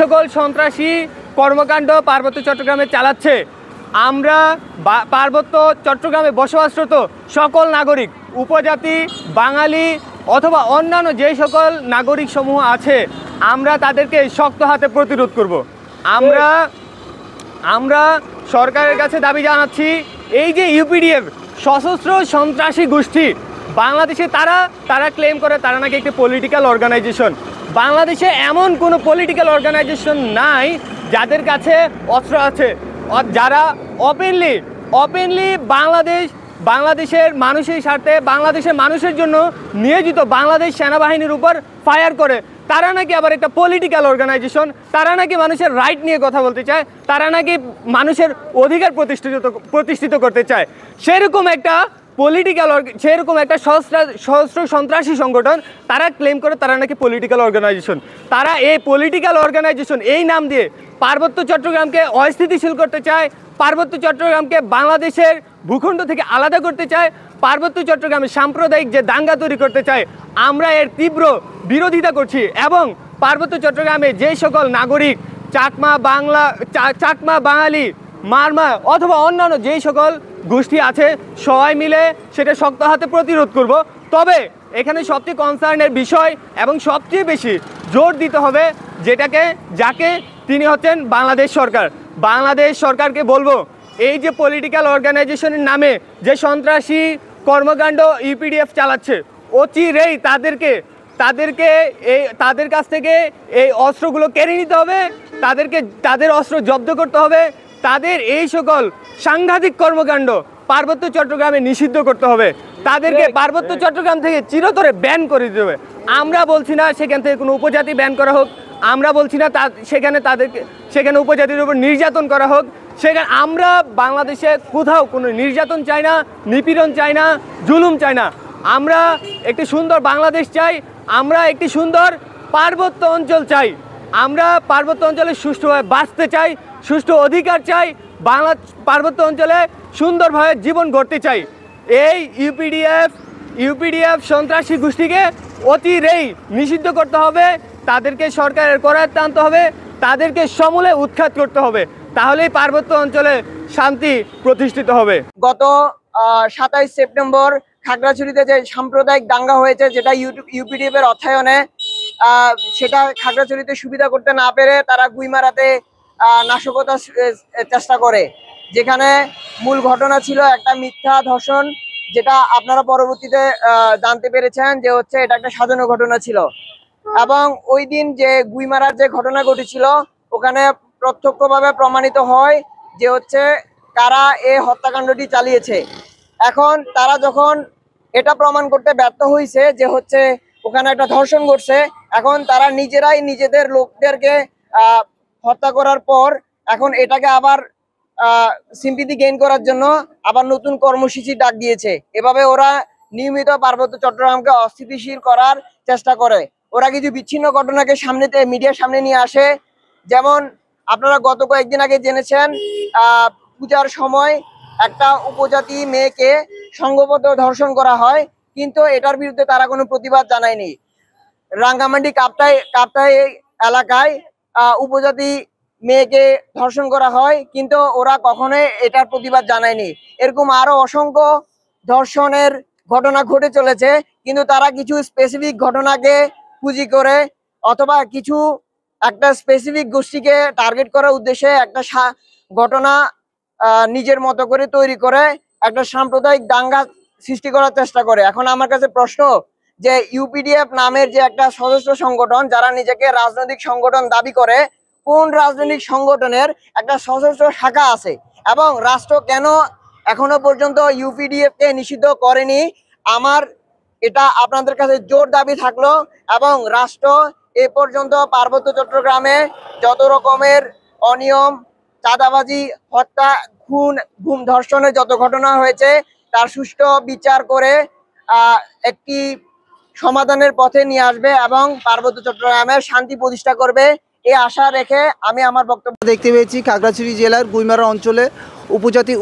সকল সন্ত্রাসী কর্মকাণ্ড পার্বত্য চট্টগ্রামে চালাচ্ছে, আমরা পার্বত্য চট্টগ্রামে বসবাসরত সকল নাগরিক, উপজাতি, বাঙালি অথবা অন্যান্য যে সকল নাগরিক সমূহ আছে, আমরা তাদেরকে শক্ত হাতে প্রতিরোধ করব। আমরা সরকারের কাছে দাবি জানাচ্ছি, এই যে ইউপিডিএফ সশস্ত্র সন্ত্রাসী গোষ্ঠী বাংলাদেশে, তারা ক্লেম করে তারা নাকি একটি পলিটিক্যাল অর্গানাইজেশন। বাংলাদেশে এমন কোনো পলিটিক্যাল অর্গানাইজেশন নাই যাদের কাছে অস্ত্র আছে, যারা ওপেনলি বাংলাদেশের মানুষের স্বার্থে, বাংলাদেশের মানুষের জন্য নিয়োজিত বাংলাদেশ সেনাবাহিনীর উপর ফায়ার করে। তারা নাকি আবার একটা পলিটিক্যাল অর্গানাইজেশন, তারা নাকি মানুষের রাইট নিয়ে কথা বলতে চায়, তারা নাকি মানুষের অধিকার প্রতিষ্ঠিত করতে চায়। সেরকম একটা সশস্ত্র সন্ত্রাসী সংগঠন, তারা ক্লেম করে তারা নাকি পলিটিক্যাল অর্গানাইজেশন। তারা এই পলিটিক্যাল অর্গানাইজেশন এই নাম দিয়ে পার্বত্য চট্টগ্রামকে অস্থিতিশীল করতে চায়, পার্বত্য চট্টগ্রামকে বাংলাদেশের ভূখণ্ড থেকে আলাদা করতে চায়, পার্বত্য চট্টগ্রামে সাম্প্রদায়িক যে দাঙ্গা তৈরি করতে চায়, আমরা এর তীব্র বিরোধিতা করছি। এবং পার্বত্য চট্টগ্রামে যে সকল নাগরিক চাকমা, বাঙালি, মারমা অথবা অন্যান্য যেই সকল গোষ্ঠী আছে, সবাই মিলে সেটা শক্ত হাতে প্রতিরোধ করব। তবে এখানে সবচেয়ে কনসার্নের বিষয় এবং সবচেয়ে বেশি জোর দিতে হবে যাকে তিনি হচ্ছেন বাংলাদেশ সরকার। বাংলাদেশ সরকারকে বলবো, এই যে পলিটিক্যাল অর্গানাইজেশনের নামে যে সন্ত্রাসী কর্মকাণ্ড ইউপিডিএফ চালাচ্ছে, অচিরেই তাদের কাছ থেকে এই অস্ত্রগুলো কেড়ে নিতে হবে, তাদের অস্ত্র জব্দ করতে হবে, তাদের এই সকল সাংঘাতিক কর্মকাণ্ড পার্বত্য চট্টগ্রামে নিষিদ্ধ করতে হবে, তাদেরকে পার্বত্য চট্টগ্রাম থেকে চিরতরে ব্যান করে দিতে হবে। আমরা বলছি না সেখান থেকে কোনো উপজাতি ব্যান করা হোক, আমরা বলছি না সেখানে উপজাতির উপর নির্যাতন করা হোক। আমরা বাংলাদেশে কোথাও কোনো নির্যাতন চাই না, নিপীড়ন চাই না, জুলুম চাই না। আমরা একটি সুন্দর বাংলাদেশ চাই, আমরা একটি সুন্দর পার্বত্য অঞ্চল চাই, আমরা পার্বত্য অঞ্চলে সুষ্ঠুভাবে বাঁচতে চাই, সুষ্ঠু অধিকার চাই, পার্বত্য অঞ্চলে সুন্দরভাবে জীবন গড়তে চাই। এই ইউপিডিএফ সন্ত্রাসী গোষ্ঠীকে অচিরেই নিষিদ্ধ করতে হবে, তাদেরকে সরকারের করায়ত্তে আনতে হবে, তাদেরকে সমূলে উৎখাত করতে হবে, তাহলেই পার্বত্য অঞ্চলে শান্তি প্রতিষ্ঠিত হবে। গত 27 সেপ্টেম্বর খাগড়াছড়িতে যে সাম্প্রদায়িক দাঙ্গা হয়েছে, যেটা ইউপিডিএফ এর অর্থায়নে, সেটা খাগড়াছড়িতে সুবিধা করতে না পেরে তারা গুইমারাতে নাশকতার চেষ্টা করে, যেখানে মূল ঘটনা ছিল একটা মিথ্যা ধর্ষণ, যেটা আপনারা পরবর্তীতে জানতে পেরেছেন যে হচ্ছে এটা একটা সাজানো ঘটনা ছিল। এবং ওই দিন যে গুইমারার যে ঘটনা ঘটেছিল, ওখানে প্রত্যক্ষভাবে প্রমাণিত হয় যে হচ্ছে কারা এই হত্যাকাণ্ডটি চালিয়েছে। এখন তারা যখন এটা প্রমাণ করতে ব্যর্থ হয়েছে যে হচ্ছে ওখানে একটা ধর্ষণ ঘটছে, এখন তারা নিজেরাই নিজেদের লোকদেরকে হত্যা করার পর এখন এটাকে আবার সিম্পিতি গেইন করার জন্য আবার নতুন কর্মসূচি ডাক দিয়েছে। এভাবে ওরা নিয়মিত পার্বত্য চট্টগ্রামকে অস্থিতিশীল করার চেষ্টা করে। ওরা কিছু বিচ্ছিন্ন ঘটনাকে মিডিয়ার সামনে নিয়ে আসে। যেমন আপনারা গত কয়েকদিন আগে জেনেছেন, পূজার সময় একটা উপজাতি মেয়েকে সংঘবদ্ধ ধর্ষণ করা হয়, কিন্তু এটার বিরুদ্ধে তারা কোনো প্রতিবাদ জানায়নি। রাঙ্গামাটি কাপ্তাই এলাকায় উপজাতি মেয়েকে ধর্ষণ করা হয়, কিন্তু ওরা কখনোই এটার প্রতিবাদ জানায়নি। এরকম আরো অসংখ্য ধর্ষণের ঘটনা ঘটে চলেছে, কিন্তু তারা কিছু স্পেসিফিক ঘটনাকে পুঁজি করে অথবা কিছু একটা স্পেসিফিক গোষ্ঠীকে টার্গেট করার উদ্দেশ্যে একটা ঘটনা নিজের মতো করে তৈরি করে একটা সাম্প্রদায়িক দাঙ্গা সৃষ্টি করার চেষ্টা করে। এখন আমার কাছে প্রশ্ন, যে ইউপিডিএফ নামের যে একটা সশস্ত্র সংগঠন, যারা নিজেকে রাজনৈতিক সংগঠন দাবি করে, কোন রাজনৈতিক সংগঠনের একটা সশস্ত্র শাখা আছে এবং রাষ্ট্র কেন এখনো পর্যন্ত ইউপিডিএফ কে নিষিদ্ধ করেনি? আমার এটা আপনাদের কাছে জোর দাবি থাকলো। এবং রাষ্ট্র এ পর্যন্ত পার্বত্য চট্টগ্রামে যত রকমের অনিয়ম, চাঁদাবাজি, হত্যা, গুম, ধর্ষণের যত ঘটনা হয়েছে, তার সুষ্ঠু বিচার করে একটি সমাধানের পথে নিয়ে আসবে এবং পার্বত্য চট্টগ্রামের শান্তি প্রতিষ্ঠা করবে, এই আশা রেখে আমি আমার বক্তব্য। দেখতে পেয়েছি খাগড়াছড়ি জেলার গুইমারা অঞ্চলে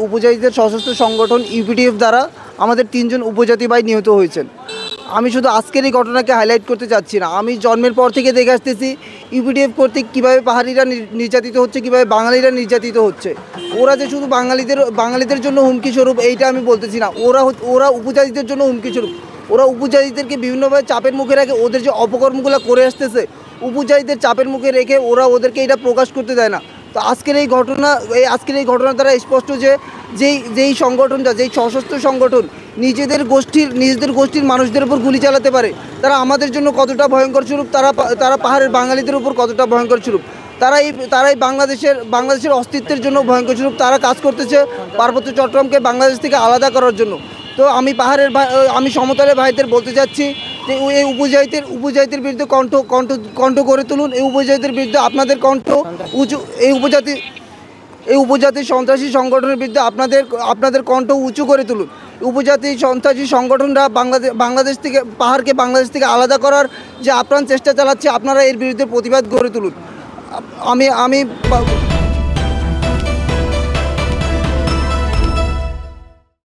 উপজাতিদের সশস্ত্র সংগঠন ইউপিডিএফ দ্বারা আমাদের 3 জন উপজাতি ভাই নিহত হয়েছেন। আমি শুধু আজকের এই ঘটনাকে হাইলাইট করতে চাচ্ছি না, আমি জন্মের পর থেকে দেখে আসতেছি ইউপিডিএফ কর্তৃক কীভাবে পাহাড়িরা নির্যাতিত হচ্ছে, কীভাবে বাঙালিরা নির্যাতিত হচ্ছে। ওরা যে শুধু বাঙালিদের জন্য হুমকি স্বরূপ এইটা আমি বলতেছি না, ওরা উপজাতিদের জন্য হুমকি স্বরূপ। ওরা উপজাতিদেরকে বিভিন্নভাবে চাপের মুখে রেখে ওদের যে অপকর্মগুলো করে আসতেছে, উপজাতিদের চাপের মুখে রেখে ওদেরকে এটা প্রকাশ করতে দেয় না। তো আজকের এই ঘটনা দ্বারা স্পষ্ট যে যেই সংগঠনটা, যেই সশস্ত্র সংগঠন নিজেদের গোষ্ঠীর মানুষদের উপর গুলি চালাতে পারে, তারা আমাদের জন্য কতটা ভয়ঙ্কর স্বরূপ, তারা পাহাড়ের বাঙালিদের উপর কতটা ভয়ঙ্কর স্বরূপ। তারাই বাংলাদেশের অস্তিত্বের জন্য ভয়ঙ্কর স্বরূপ। তারা কাজ করতেছে পার্বত্য চট্টগ্রামকে বাংলাদেশ থেকে আলাদা করার জন্য। তো আমি সমতলের ভাইদের বলতে চাচ্ছি যে এই উপজাতির বিরুদ্ধে কণ্ঠ করে তুলুন। এই উপজাতির বিরুদ্ধে আপনাদের কণ্ঠ উঁচু, এই উপজাতির সন্ত্রাসী সংগঠনের বিরুদ্ধে আপনাদের কণ্ঠ উঁচু করে তুলুন। উপজাতি সন্ত্রাসী সংগঠনরা বাংলাদেশ থেকে পাহাড়কে বাংলাদেশ থেকে আলাদা করার যে আপ্রাণ চেষ্টা চালাচ্ছে, আপনারা এর বিরুদ্ধে প্রতিবাদ গড়ে তুলুন। আমি